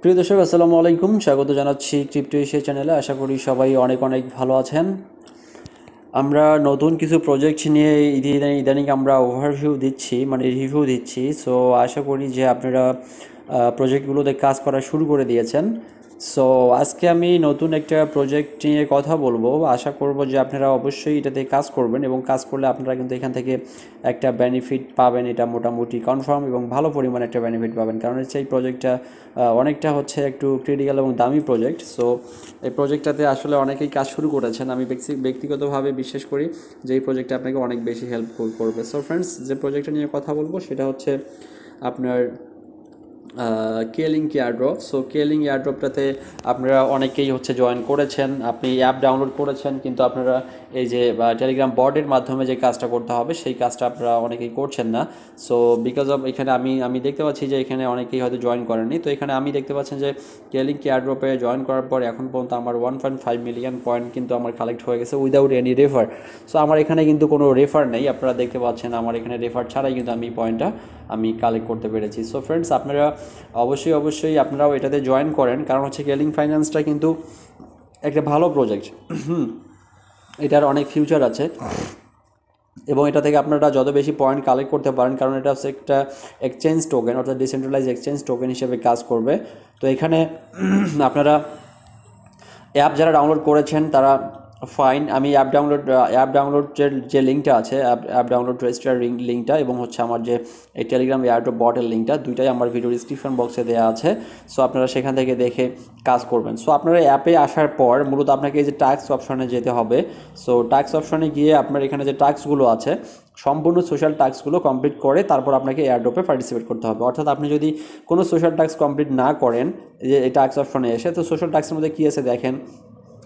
প্রিয় দর্শক আসসালামু আলাইকুম, স্বাগত জানাচ্ছি ক্রিপ্টো এশিয়া চ্যানেলে। আশা করি সবাই অনেক অনেক ভালো আছেন। আমরা নতুন কিছু প্রজেক্ট নিয়ে ইদানিং আমরা ওভারভিউ দিচ্ছি, মানে রিভিউ দিচ্ছি। সো আশা করি যে আপনারা প্রজেক্টগুলোতে কাজ করা শুরু করে দিয়েছেন। সো আজকে আমি নতুন একটা প্রজেক্ট নিয়ে কথা বলবো। আশা করব যে আপনারা অবশ্যই এটাতে কাজ করবেন এবং কাজ করলে আপনারা কিন্তু এখান থেকে একটা বেনিফিট পাবেন, এটা মোটামুটি কনফার্ম, এবং ভালো পরিমাণে একটা বেনিফিট পাবেন। কারণ হচ্ছে এই প্রজেক্টটা অনেকটা হচ্ছে একটু ক্রিটিক্যাল এবং দামি প্রজেক্ট। সো এই প্রজেক্টটাতে আসলে অনেকেই কাজ শুরু করেছেন। আমি ব্যক্তিগতভাবে বিশ্বাস করি যে এই প্রজেক্টটা আপনাকে অনেক বেশি হেল্প করবে। সো ফ্রেন্ডস, যে প্রজেক্টটা নিয়ে কথা বলবো সেটা হচ্ছে আপনার কেলিং এয়ারড্রপ। সো কেলিং এয়ারড্রপটাতে আপনারা অনেকেই হচ্ছে জয়েন করেছেন, আপনি অ্যাপ ডাউনলোড করেছেন, কিন্তু আপনারা এই যে টেলিগ্রাম বটের মাধ্যমে যে কাজটা করতে হবে সেই কাজটা আপনারা অনেকেই করছেন না। সো বিকজ অফ এখানে আমি দেখতে পাচ্ছি যে এখানে অনেকেই হয়তো জয়েন করেননি। তো এখানে আমি দেখতে পাচ্ছেন যে কেলিং এয়ারড্রপে জয়েন করার পর এখন পর্যন্ত আমার 1.5 মিলিয়ন পয়েন্ট কিন্তু আমার কালেক্ট হয়ে গেছে উইদাউট এনি রেফার। সো আমার এখানে কিন্তু কোনো রেফার নেই, আপনারা দেখতে পাচ্ছেন আমার এখানে রেফার ছাড়াই কিন্তু আমি পয়েন্টটা কালেক্ট করতে পেরেছি। সো ফ্রেন্ডস, আপনারা অবশ্যই আপনারাও এটাতে জয়েন করেন, কারণ হচ্ছে কেলিং ফাইন্যান্সটা কিন্তু একটা ভালো প্রজেক্ট। এটার অনেক ফিউচার আছে এবং এটা থেকে আপনারা যত বেশি পয়েন্ট কালেক্ট করতে পারেন, কারণ এটা হচ্ছে একটা এক্সচেঞ্জ টোকেন, অর্থাৎ ডিসেন্ট্রালাইজ এক্সচেঞ্জ টোকেন হিসেবে কাজ করবে। তো এখানে আপনারা অ্যাপ যারা ডাউনলোড করেছেন তারা ফাইন। আমি অ্যাপ ডাউনলোডের যে লিঙ্কটা আছে, অ্যাপ ডাউনলোড রেজিস্টার লিঙ্কটা এবং হচ্ছে আমার যে এই টেলিগ্রাম এয়ারড্রপ বটের লিঙ্কটা, দুইটাই আমার ভিডিও ডিসক্রিপশন বক্সে দেওয়া আছে। সো আপনারা সেখান থেকে দেখে কাজ করবেন। সো আপনারা অ্যাপে আসার পর মূলত আপনাকে এই যে টাস্ক অপশনে যেতে হবে। সো টাস্ক অপশনে গিয়ে আপনার এখানে যে টাস্কগুলো আছে সম্পূর্ণ সোশ্যাল টাস্কগুলো কমপ্লিট করে তারপর আপনাকে এয়ারড্রপে পার্টিসিপেট করতে হবে। অর্থাৎ আপনি যদি কোনো সোশ্যাল টাস্ক কমপ্লিট না করেন যে এই টাস্ক অপশনে এসে, তো সোশ্যাল টাস্কের মধ্যে কী আছে দেখেন,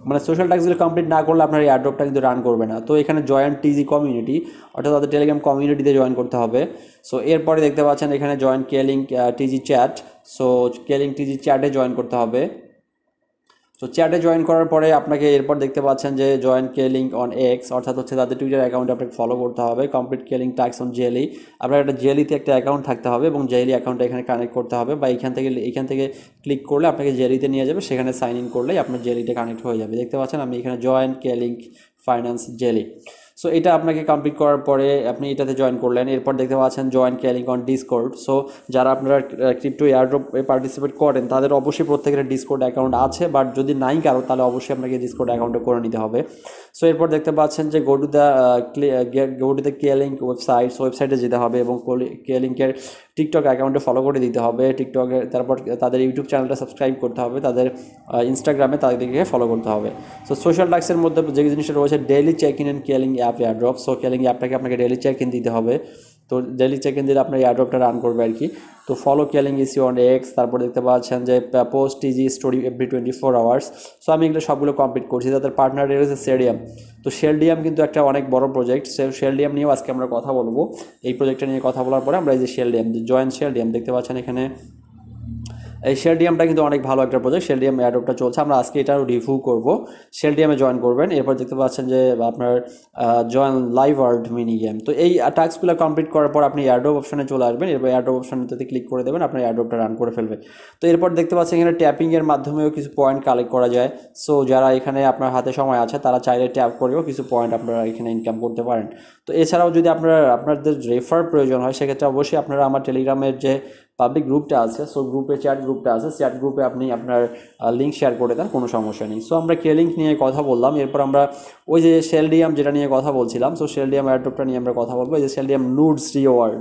মানে সোশ্যাল টাস্কগুলো কমপ্লিট না করলে আপনার এই এয়ারড্রপটা কিন্তু রান করবে না। তো এখানে জয়েন টিজি কমিউনিটি, অর্থাৎ তাদের টেলিগ্রাম কমিউনিটিতে জয়েন করতে হবে। সো এরপরে দেখতে পাচ্ছেন এখানে জয়েন কেলিং টিজি চ্যাট। সো কেলিং টিজি চ্যাটে জয়েন করতে হবে। সো চ্যাটে জয়েন করার পরে আপনাকে এরপর দেখতে পাচ্ছেন যে জয়েন কেলিং অন এক্স, অর্থাৎ হচ্ছে তাদের টুইটার অ্যাকাউন্টে আপনাকে ফলো করতে হবে। Complete killing task on jelly, আপনার একটা জেলিতে একটা অ্যাকাউন্ট থাকতে হবে এবং জেলি অ্যাকাউন্টটা এখানে কানেক্ট করতে হবে, বা এখান থেকে ক্লিক করলে আপনাকে জেলিতে নিয়ে যাবে, সেখানে সাইন ইন করলেই আপনার জেলিতে কানেক্ট হয়ে যাবে। দেখতে পাচ্ছেন আমি এখানে join killing finance jelly. So এটা আপনাকে কমপ্লিট করার পরে আপনি এটাতে জয়েন করলেন। এরপর দেখতে পাচ্ছেন join killing on Discord. So যারা আপনারা ক্রিপ্টো এয়ারড্রপে পার্টিসিপেট করেন তাদের অবশ্যই প্রত্যেকের ডিসকর্ড অ্যাকাউন্ট আছে, বাট যদি নাই কারো তাহলে অবশ্যই আপনাকে ডিসকর্ড অ্যাকাউন্টে করে নিতে হবে। সো এরপর দেখতে পাচ্ছেন যে go to the killing website. ওয়েবসাইটে যেতে হবে এবং কেলিংকের টিকটক অ্যাকাউন্টে ফলো করে দিতে হবে টিকটকে। তারপর তাদের ইউটিউব চ্যানেলটা সাবস্ক্রাইব করতে হবে, তাদের ইনস্টাগ্রামে তাদেরকে ফলো করতে হবে। সো সোশ্যাল টাস্কের মধ্যে যে জিনিসটা রয়েছে ডেইলি চেক ইন অ্যান্ড কেলিং অ্যাপ এয়ারড্রপ। সো কেলিং অ্যাপটাকে আপনাকে ডেইলি চেক ইন দিতে হবে। তো ডেইলি চেক ইন দিলে আপনার এয়ারড্রপটা রান করবে আর কি। তো follow killing EC on x, তারপর দেখতে পাচ্ছেন যে post টিজি story every 24 hours. So আমি এগুলো সবগুলো কমপ্লিট করছি। তাদের পার্টনার রয়েছে শেলডিয়াম। তো শেলডিয়াম কিন্তু একটা অনেক বড় প্রজেক্ট। শেলডিয়াম নিয়েও আজকে আমরা কথা বলবো। এই প্রজেক্টটা নিয়ে কথা বলার পরে আমরা এই যে শেলডিয়াম, জয়েন শেলডিয়াম দেখতে পাচ্ছেন এখানে, এই শেলডিয়ামটা কিন্তু অনেক ভালো একটা প্রজেক্ট। শেলডিয়াম এয়ারড্রপটা চলছে, আমরা আজকে এটাও রিভিউ করব। শেলডিয়ামে জয়েন করবেন। এরপর দেখতে পাচ্ছেন যে আপনার join live world mini game. তো এই টাস্কগুলো কমপ্লিট করার পর আপনি এয়ারড্রপ অপশনে চলে আসবেন। এরপর এয়ারড্রপ অপশনটাতে ক্লিক করে দেবেন, আপনার এয়ারড্রপটা রান করে ফেলবে। তো এরপর দেখতে পাচ্ছেন এখানে ট্যাপিংয়ের মাধ্যমেও কিছু পয়েন্ট কালেক্ট করা যায়। সো যারা এখানে আপনার হাতে সময় আছে তারা চাইলে ট্যাপ করেও কিছু পয়েন্ট আপনারা এখানে ইনকাম করতে পারেন। তো এছাড়াও যদি আপনাদের রেফার প্রয়োজন হয় সেক্ষেত্রে অবশ্যই আপনারা আমার টেলিগ্রামের যে পাবলিক গ্রুপটা আছে, সো গ্রুপে চ্যাট গ্রুপটা আছে, চ্যাট গ্রুপে আপনি আপনার লিঙ্ক শেয়ার করে দেন, কোনো সমস্যা নেই। সো আমরা কেলিং নিয়ে কথা বললাম। এরপর আমরা ওই যে শেলডিয়াম যেটা নিয়ে কথা বলছিলাম, সো শেলডিয়াম এয়ারড্রপটা নিয়ে আমরা কথা বলবো। এই যে শেলডিয়াম নুডস রিওয়ার্ড,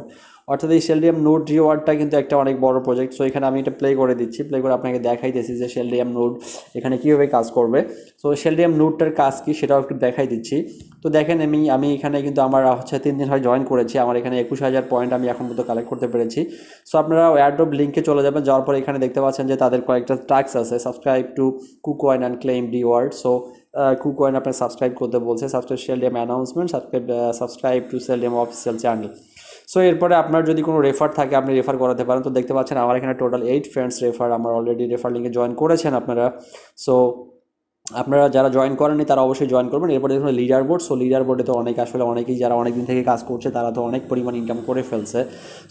অর্থাৎ এই শেলডিয়াম নোড রিওয়ার্ডটা কিন্তু একটা অনেক বড় প্রজেক্ট। সো এখানে আমি এটা প্লে করে দিচ্ছি, প্লে করে আপনাকে দেখাইতেছি যে শেলডিয়াম নোড এখানে কীভাবে কাজ করবে। সো শেলডিয়াম নোডটার কাজ কী সেটাও একটু দেখাই দিচ্ছি। তো দেখেন আমি এখানে কিন্তু আমার হচ্ছে 3 দিন হয় জয়েন করেছি, আমার এখানে 21,000 পয়েন্ট আমি এখন পর্যন্ত কালেক্ট করতে পেরেছি। সো আপনারা এয়ারড্রপ লিঙ্কে চলে যাবেন, যাওয়ার পরে এখানে দেখতে পাচ্ছেন যে তাদের কয়েকটা টাস্ক আছে, subscribe to KuCoin and claim reward. So KuCoin আপনার সাবস্ক্রাইব করতে বলছে, সাবস্ক্রাইব শেলডিয়াম অ্যানাউন্সমেন্ট, সাবস্ক্রাইব টু শেলডিয়াম অফিসিয়াল চ্যানেল। সো এরপরে আপনার যদি কোনো রেফার থাকে আপনি রেফার করাতে পারেন। তো দেখতে পাচ্ছেন আমার এখানে টোটাল 8 ফ্রেন্ডস রেফার আমার অলরেডি রেফার লিঙ্কে জয়েন করেছেন আপনারা। সো আপনারা যারা জয়েন করেননি তারা অবশ্যই জয়েন করবেন। এরপরে দেখুন লিডার বোর্ড। সো লিডার বোর্ডে তো অনেকেই যারা অনেক দিন থেকে কাজ করছে তারা তো অনেক পরিমাণ ইনকাম করে ফেলছে।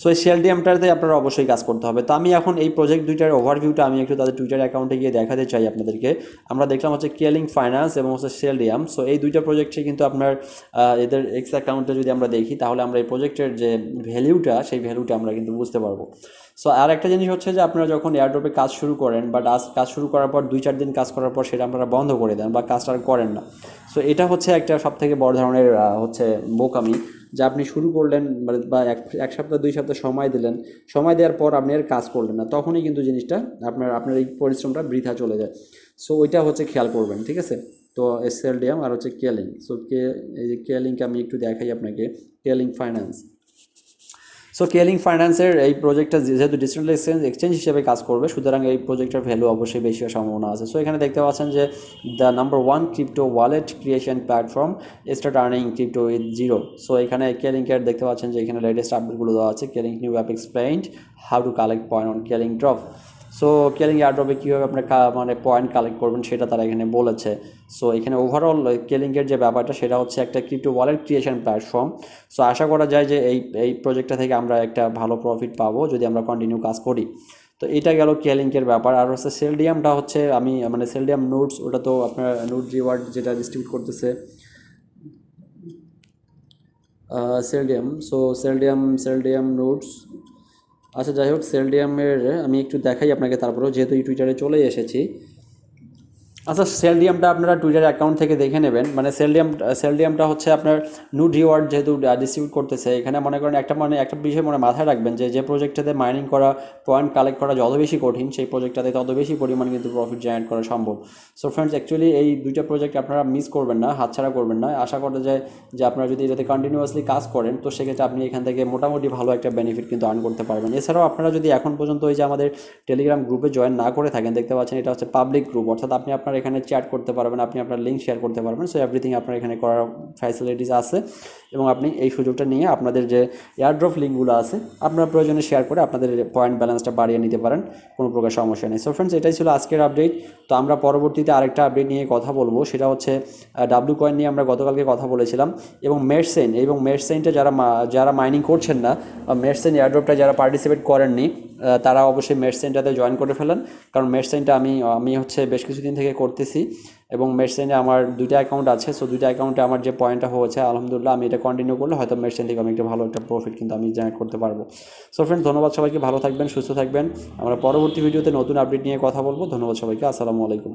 সো এই সেলডিয়ামটাতে আপনারা অবশ্যই কাজ করতে হবে। তো আমি এখন এই প্রজেক্ট দুইটার ওভারভিউটা আমি একটু তাদের টুইটার অ্যাকাউন্টে গিয়ে দেখাতে চাই আপনাদেরকে। আমরা দেখলাম হচ্ছে কেলিং ফাইন্যান্স এবং হচ্ছে সেলডিয়াম। সো এই দুইটা প্রজেক্টে কিন্তু আপনার এদের এক্স অ্যাকাউন্টে যদি আমরা দেখি তাহলে আমরা এই প্রজেক্টের যে ভ্যালুটা সেই ভ্যালুটা আমরা কিন্তু বুঝতে পারবো। সো আর একটা জিনিস হচ্ছে যে আপনারা যখন এয়ারড্রপে কাজ শুরু করেন বাট কাজ শুরু করার পর 2-4 দিন কাজ করার পর সেটা আপনারা বন্ধ করে দেন বা কাজটা আর করেন না। সো এটা হচ্ছে একটা সবথেকে বড় ধরনের হচ্ছে বোকামি, যে আপনি শুরু করলেন বা এক সপ্তাহ 2 সপ্তাহ সময় দিলেন, সময় দেওয়ার পর আপনি আর কাজ করলেন না, তখনই কিন্তু জিনিসটা আপনার এই পরিশ্রমটা বৃথা চলে যায়। সো ওইটা হচ্ছে খেয়াল করবেন, ঠিক আছে। তো সেলডিয়াম আর হচ্ছে কেলিং। সো এই যে কেলিংকে আমি একটু দেখাই আপনাকে, কেলিং ফাইন্যান্স। সো কেলিং ফাইন্যান্সের এই প্রজেক্টটা যেহেতু ডিজিটাল এক্সচেঞ্জ হিসেবে কাজ করবে, সুতরাং এই প্রজেক্টের ভ্যালু অবশ্যই বেশি হওয়ার সম্ভাবনা আছে। সো এখানে দেখতে পাচ্ছেন যে the number 1 crypto wallet creation platform start earning crypto with zero. So এখানে কেলিংকের দেখতে পাচ্ছেন যে এখানে লেটেস্ট আপডেটগুলো দেওয়া আছে। কেলিং new app explained how to collect point on কেলিং ড্রপ। সো কেলিং এয়ারড্রপে কীভাবে আপনার মানে পয়েন্ট কালেক্ট করবেন সেটা তারা এখানে বলেছে। সো এখানে ওভারঅল কেলিংয়ের যে ব্যাপারটা সেটা হচ্ছে একটা crypto wallet creation platform. So আশা করা যায় যে এই প্রজেক্টটা থেকে আমরা একটা ভালো প্রফিট পাবো যদি আমরা কন্টিনিউ কাজ করি। তো এটা গেল কেলিংকের ব্যাপার। আর হচ্ছে সেলডিয়ামটা হচ্ছে মানে সেলডিয়াম নোটস, ওটা তো আপনার নোট রিওয়ার্ড যেটা ডিস্ট্রিবিউট করতেছে সেলডিয়াম। So সেলডিয়াম notes. আচ্ছা যাই হোক, সেলডিয়ামের আমি একটু দেখাই আপনাকে তারপরেও, যেহেতু এই টুইটারে চলে এসেছি। আচ্ছা, সেলডিয়ামটা আপনারা টুইটার অ্যাকাউন্ট থেকে দেখে নেবেন। মানে সেলডিয়ামটা হচ্ছে আপনার নুড রিওয়ার্ড যেহেতু ডিস্ট্রিবিউট করতেছে, এখানে মনে করেন একটা বিষয় মাথায় রাখবেন যে প্রজেক্টটাতে মাইনিং করা, পয়েন্ট কালেক্ট করা যত বেশি কঠিন, সেই প্রজেক্টটাতে তত বেশি পরিমাণ কিন্তু প্রফিট জেনারেট করা সম্ভব। সো ফ্রেন্ডস, অ্যাকচুয়ালি এই দুইটা প্রজেক্ট আপনারা মিস করবেন না, হাতছাড়া করবেন না। আশা করা যায় যে আপনারা যদি এটাতে কন্টিনিউয়াসলি কাজ করেন তো সেক্ষেত্রে আপনি এখান থেকে মোটামুটি ভালো একটা বেনিফিট কিন্তু আর্ন করতে পারবেন। এছাড়াও আপনারা যদি এখন পর্যন্ত ওই যে আমাদের টেলিগ্রাম গ্রুপে জয়েন না করে থাকেন, দেখতে পাচ্ছেন এটা হচ্ছে পাবলিক গ্রুপ, অর্থাৎ আপনি আপনার এখানে চ্যাট করতে পারবেন, আপনি আপনার লিঙ্ক শেয়ার করতে পারবেন। সো এভরিথিং আপনার এখানে করার ফ্যাসিলিটিস আছে এবং আপনি এই সুযোগটা নিয়ে আপনাদের যে এয়ারড্রপ লিঙ্কগুলো আছে আপনার প্রয়োজনে শেয়ার করে আপনাদের পয়েন্ট ব্যালেন্সটা বাড়িয়ে নিতে পারেন, কোনো প্রকার সমস্যা নেই। সো ফ্রেন্ডস, এটাই ছিল আজকের আপডেট। তো আমরা পরবর্তীতে আরেকটা আপডেট নিয়ে কথা বলবো, সেটা হচ্ছে ডাব্লু কয়েন নিয়ে আমরা গতকালকে কথা বলেছিলাম, এবং মেডসেইনটা যারা মাইনিং করছেন না, মেডসেইন এয়ারড্রপটা যারা পার্টিসিপেট করেননি তারা অবশ্যই মেডসেইনটাতে জয়েন করে ফেলেন। কারণ মেডসেইনটা আমি হচ্ছে বেশ কিছুদিন থেকে করতেছি এবং মেডসেইনে আমার 2টা অ্যাকাউন্ট আছে। সো 2টা অ্যাকাউন্টে আমার যে পয়েন্টটা হয়েছে আলহামদুলিল্লাহ, আমি এটা কন্টিনিউ করলে হয়তো মেডসেইন থেকে আমি একটা ভালো একটা প্রফিট কিন্তু আমি জেনারেট করতে পারবো। সো ফ্রেন্ডস, ধন্যবাদ সবাইকে, ভালো থাকবেন, সুস্থ থাকবেন। আমরা পরবর্তী ভিডিওতে নতুন আপডেট নিয়ে কথা বলবো। ধন্যবাদ সবাইকে, আসসালামু আলাইকুম।